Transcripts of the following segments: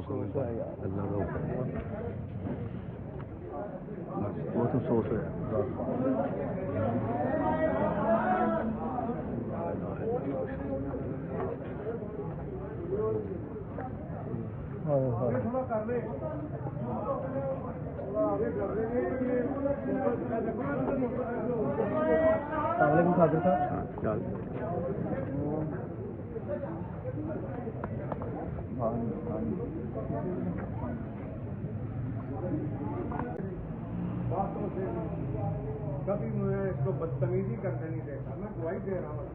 अफसोस है यार, अल्लाह का हुक्म है। बहुत अफसोस है। अस्सलामुअलैकुम खादर साहब। डाल कभी मुझे इसको बदतमीजी करने नहीं देखा, मैं गवाही दे रहा हूँ।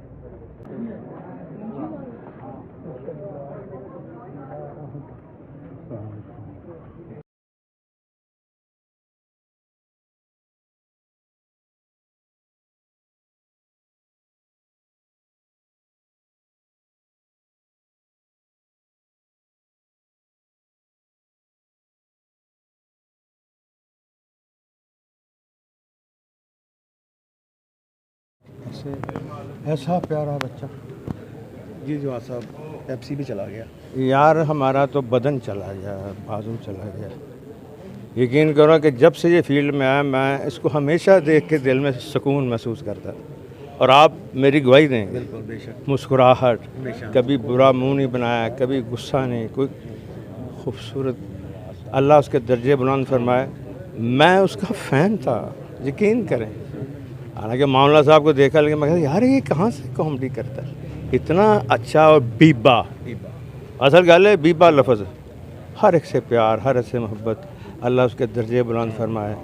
ऐसा प्यारा बच्चा। जी जवाब साहब, पेप्सी भी चला गया। यार हमारा तो बदन चला गया, बाजू चला गया। यकीन करो कि जब से ये फील्ड में आया, मैं इसको हमेशा देख के दिल में सुकून महसूस करता। और आप मेरी गवाही देंगे, बिल्कुल, बेशक मुस्कुराहट, बेशक। कभी बुरा मुंह नहीं बनाया, कभी गुस्सा नहीं, कोई खूबसूरत, अल्लाह उसके दर्जे बुलंद फरमाए। मैं उसका फ़ैन था, यकीन करें। हालांकि मामला साहब को देखा, लेकिन मैं कहता यार ये कहाँ से कॉमेडी करता है, इतना अच्छा। और बीबा, असल गल है बीबा लफ्ज़, हर एक से प्यार, हर एक से मोहब्बत, अल्लाह उसके दर्जे बुलंद फरमाए।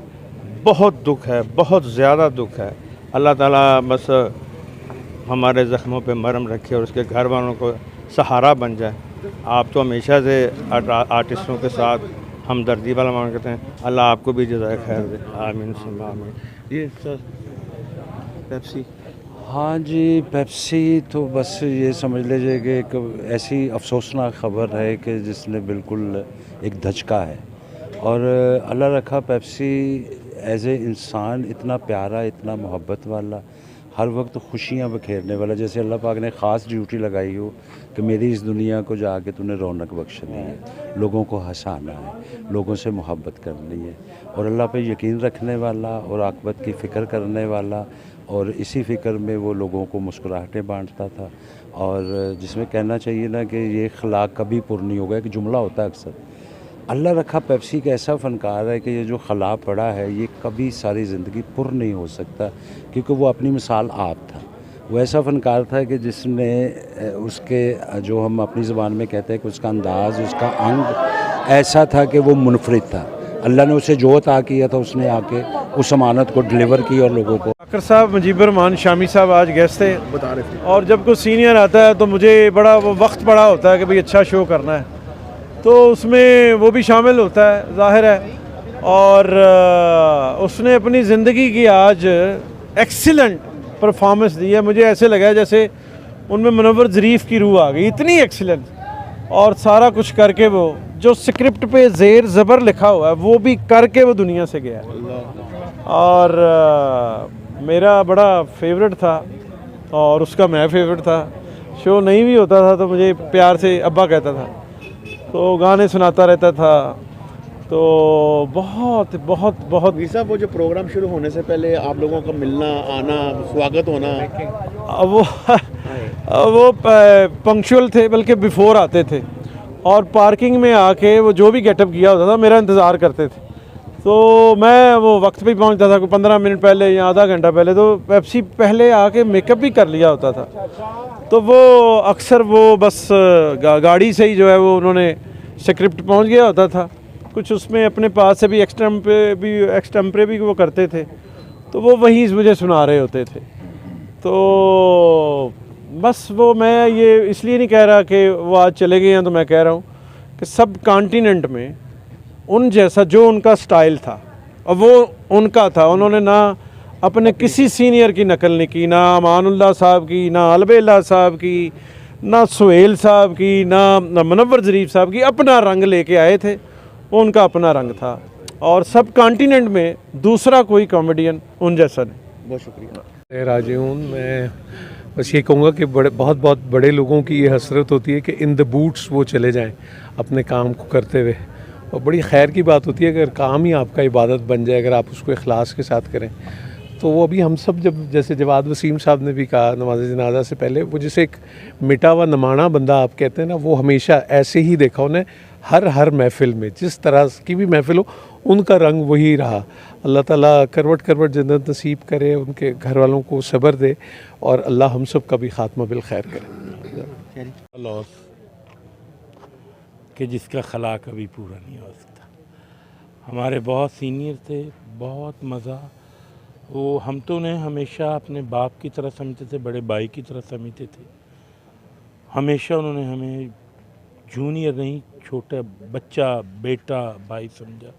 बहुत दुख है, बहुत ज़्यादा दुख है। अल्लाह ताला बस हमारे ज़ख्मों पे मरहम रखे और उसके घर वालों को सहारा बन जाए। आप तो हमेशा से आर्टिस्टों के साथ हमदर्दी वाला मांग करते हैं, अल्लाह आपको भी जज़ाए खैर दे, आमीन सुम्मा आमीन। ये सर पेप्सी हाँ जी, पेप्सी तो बस ये समझ लीजिए कि एक ऐसी अफसोसनाक ख़बर है कि जिसने बिल्कुल एक धचका है। और अल्लाह रखा पेप्सी एज ए इंसान इतना प्यारा, इतना मोहब्बत वाला, हर वक्त खुशियाँ बखेरने वाला, जैसे अल्लाह पाक ने ख़ास ड्यूटी लगाई हो कि मेरी इस दुनिया को जाके तूने रौनक बख्शनी है, लोगों को हंसाना है, लोगों से मोहब्बत करनी है, और अल्लाह पे यकीन रखने वाला और आक़िबत की फ़िक्र करने वाला, और इसी फ़िक्र में वो लोगों को मुस्कुराहटें बांटता था। और जिसमें कहना चाहिए ना कि ये अखलाक कभी पुर नहीं होगा, एक जुमला होता है अक्सर। अल्लाह रखा पेप्सी का ऐसा फ़नकार है कि ये जो खला पड़ा है ये कभी सारी ज़िंदगी पुर नहीं हो सकता, क्योंकि वो अपनी मिसाल आप था। वो ऐसा फ़नकार था कि जिसने उसके जो हम अपनी ज़बान में कहते हैं कि उसका अंदाज़, उसका अंग ऐसा था कि वो मुनफरिद था। अल्लाह ने उसे जो अता किया था उसने आके उस अमानत को डिलीवर की और लोगों को। अकर साहब, मुजीबर रहमान शामी साहब आज गेस्ट थे, बता रहे थे। और जब कोई सीनियर आता है तो मुझे बड़ा वो वक्त बड़ा होता है कि भाई अच्छा शो करना है, तो उसमें वो भी शामिल होता है, ज़ाहिर है। और उसने अपनी ज़िंदगी की आज एक्सीलेंट परफॉर्मेंस दी है। मुझे ऐसे लगा जैसे उनमें मुनव्वर ज़रीफ़ की रूह आ गई, इतनी एक्सीलेंट। और सारा कुछ करके वो जो स्क्रिप्ट पे ज़ेर ज़बर लिखा हुआ है वो भी करके वो दुनिया से गया है। और मेरा बड़ा फेवरेट था और उसका मैं फेवरेट था। शो नहीं भी होता था तो मुझे प्यार से अब्बा कहता था, तो गाने सुनाता रहता था। तो बहुत बहुत बहुत मीर साहब, वो जो प्रोग्राम शुरू होने से पहले आप लोगों का मिलना आना, स्वागत होना, वो पंक्चुअल थे, बल्कि बिफोर आते थे, और पार्किंग में आके वो जो भी गेटअप किया होता था मेरा इंतज़ार करते थे। तो मैं वो वक्त पे पहुंचता था, कोई 15 मिनट पहले या आधा घंटा पहले। तो पेप्सी पहले आके मेकअप भी कर लिया होता था। तो वो अक्सर वो बस गाड़ी से ही जो है वो उन्होंने स्क्रिप्ट पहुंच गया होता था। कुछ उसमें अपने पास से भी एक्सटेम्परे भी वो करते थे, तो वो वहीं मुझे सुना रहे होते थे। तो बस वो, मैं ये इसलिए नहीं कह रहा कि वो आज चले गए हैं, तो मैं कह रहा हूँ कि सब कॉन्टिनेंट में उन जैसा जो उनका स्टाइल था और वो उनका था। उन्होंने ना अपने किसी सीनियर की नकल नहीं की, ना अमानुल्लाह साहब की, ना अलबेला साहब की, ना सुहेल साहब की, ना मुनव्वर ज़रीफ़ साहब की। अपना रंग लेके आए थे, वो उनका अपना रंग था। और सब कॉन्टिनेंट में दूसरा कोई कॉमेडियन उन जैसा नहीं। बहुत शुक्रिया। राजीवन, मैं बस ये कहूँगा कि बहुत बहुत बड़े लोगों की ये हसरत होती है कि इन द बूट्स वो चले जाएं अपने काम को करते हुए, और बड़ी खैर की बात होती है अगर काम ही आपका इबादत बन जाए, अगर आप उसको इखलास के साथ करें। तो वो अभी हम सब जब, जैसे जवाद वसीम साहब ने भी कहा नमाज जनाजा से पहले, वो जैसे एक मिटा हुआ नमाना बंदा आप कहते हैं ना, वो हमेशा ऐसे ही देखा उन्हें हर महफ़िल में, जिस तरह की भी महफ़िल हो उनका रंग वही रहा। अल्लाह ताला करवट करवट जन्नत नसीब करे, उनके घर वालों को सब्र दे, और अल्लाह हम सब का भी ख़ात्मा बिल खैर करे। लॉस कि जिसका खला कभी पूरा नहीं हो सकता। हमारे बहुत सीनियर थे, बहुत मज़ा, वो हम तो उन्हें हमेशा अपने बाप की तरह समझते थे, बड़े भाई की तरह समझते थे। हमेशा उन्होंने हमें जूनियर नहीं, छोटा बच्चा, बेटा, भाई समझा।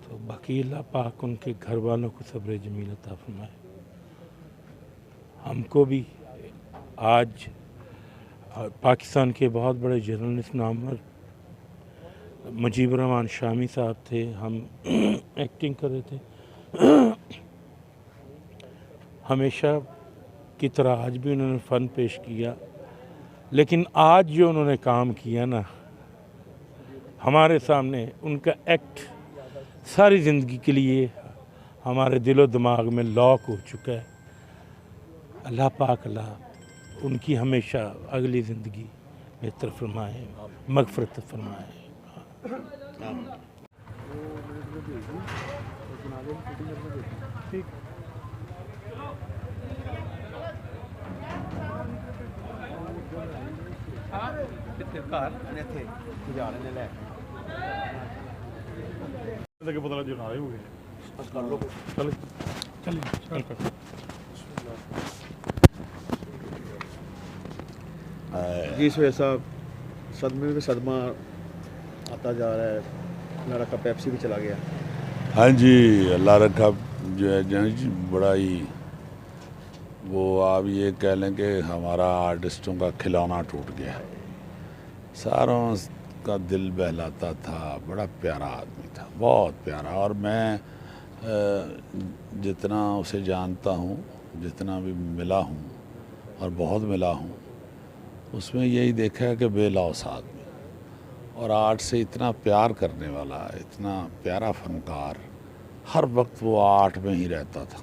तो बाकी अल्लाह पाक उनके घर वालों को सब्र जमील अता फरमाए। हमको भी आज पाकिस्तान के बहुत बड़े जर्नलिस्ट नामवर मुजीबर रहमान शामी साहब थे, हम एक्टिंग कर रहे थे। हमेशा की तरह आज भी उन्होंने फ़न पेश किया, लेकिन आज जो उन्होंने काम किया ना हमारे सामने, उनका एक्ट सारी ज़िंदगी के लिए हमारे दिलो दिमाग में लॉक हो चुका है। अल्लाह पाक अल्लाह उनकी हमेशा अगली ज़िंदगी बेहतर फरमाए, मग़फ़िरत फरमाए। जिस वजह से सदमे में सदमा आता जा रहा है, अल्लाह रखा पेप्सी भी चला गया। हाँ जी, अल्लाह रखा जो है जी बड़ा ही, वो आप ये कह लें कि हमारा आर्टिस्टों का खिलौना टूट गया। सारों का दिल बहलाता था, बड़ा प्यारा आदमी था, बहुत प्यारा। और मैं जितना उसे जानता हूँ, जितना भी मिला हूँ और बहुत मिला हूँ, उसमें यही देखा है कि बेलौस आदमी, और आर्ट से इतना प्यार करने वाला, इतना प्यारा फनकार। हर वक्त वो आर्ट में ही रहता था।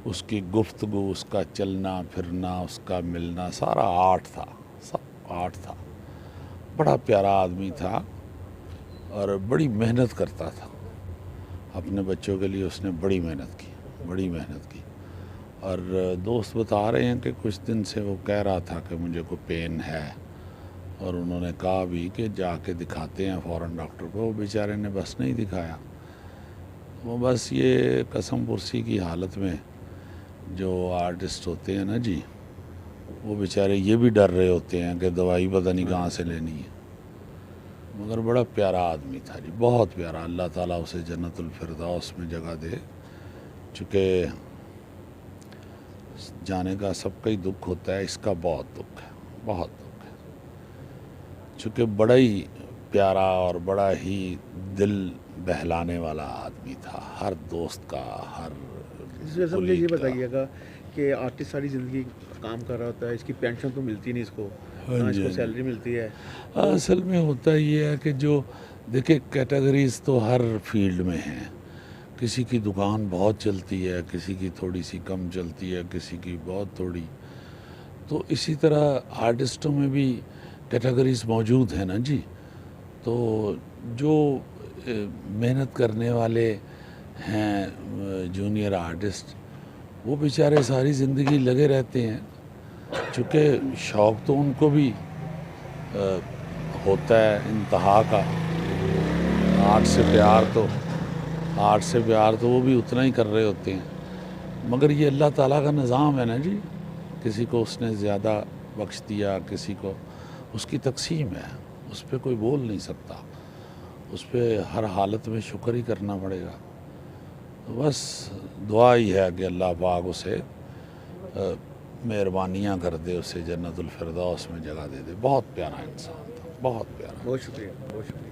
उसकी गुफ्तगू, उसका चलना फिरना, उसका मिलना, सारा आर्ट था, सब आर्ट था। बड़ा प्यारा आदमी था और बड़ी मेहनत करता था। अपने बच्चों के लिए उसने बड़ी मेहनत की, बड़ी मेहनत की। और दोस्त बता रहे हैं कि कुछ दिन से वो कह रहा था कि मुझे को पेन है, और उन्होंने कहा भी कि जाके दिखाते हैं फ़ौरन डॉक्टर को। वो बेचारे ने बस नहीं दिखाया। वो बस ये कसम पुरसी की हालत में जो आर्टिस्ट होते हैं ना जी, वो बेचारे ये भी डर रहे होते हैं कि दवाई पता नहीं कहाँ से लेनी है। मगर बड़ा प्यारा आदमी था जी, बहुत प्यारा। अल्लाह ताला उसे जन्नतुल फिरदौस में जगह दे। चूँकि जाने का सबका ही दुख होता है, इसका बहुत दुख है, बहुत दुख है। चूँकि बड़ा ही प्यारा और बड़ा ही दिल बहलाने वाला आदमी था, हर दोस्त का, हर इस वजह से मुझे ये बताइएगा कि आर्टिस्ट सारी ज़िंदगी काम कर रहा होता है, इसकी पेंशन तो मिलती नहीं इसको, ना इसको सैलरी मिलती है। असल में होता ये है कि जो देखिए कैटेगरीज तो हर फील्ड में हैं। किसी की दुकान बहुत चलती है, किसी की थोड़ी सी कम चलती है, किसी की बहुत थोड़ी। तो इसी तरह आर्टिस्टों में भी कैटेगरीज मौजूद हैं ना जी। तो जो मेहनत करने वाले हैं जूनियर आर्टिस्ट, वो बेचारे सारी ज़िंदगी लगे रहते हैं। चूँकि शौक़ तो उनको भी होता है इंतहा का, आर्ट से प्यार तो वो भी उतना ही कर रहे होते हैं। मगर ये अल्लाह ताला का निज़ाम है ना जी, किसी को उसने ज़्यादा बख्श दिया, किसी को उसकी तकसीम है, उस पर कोई बोल नहीं सकता। उस पर हर हालत में शुक्र ही करना पड़ेगा। तो बस दुआ ही है कि अल्लाह पाक उसे मेहरबानियाँ कर दे, उसे जन्नतुल फिरदौस में जगह दे दे। बहुत प्यारा इंसान था, बहुत प्यारा। बहुत शुक्रिया, बहुत शुक्रिया।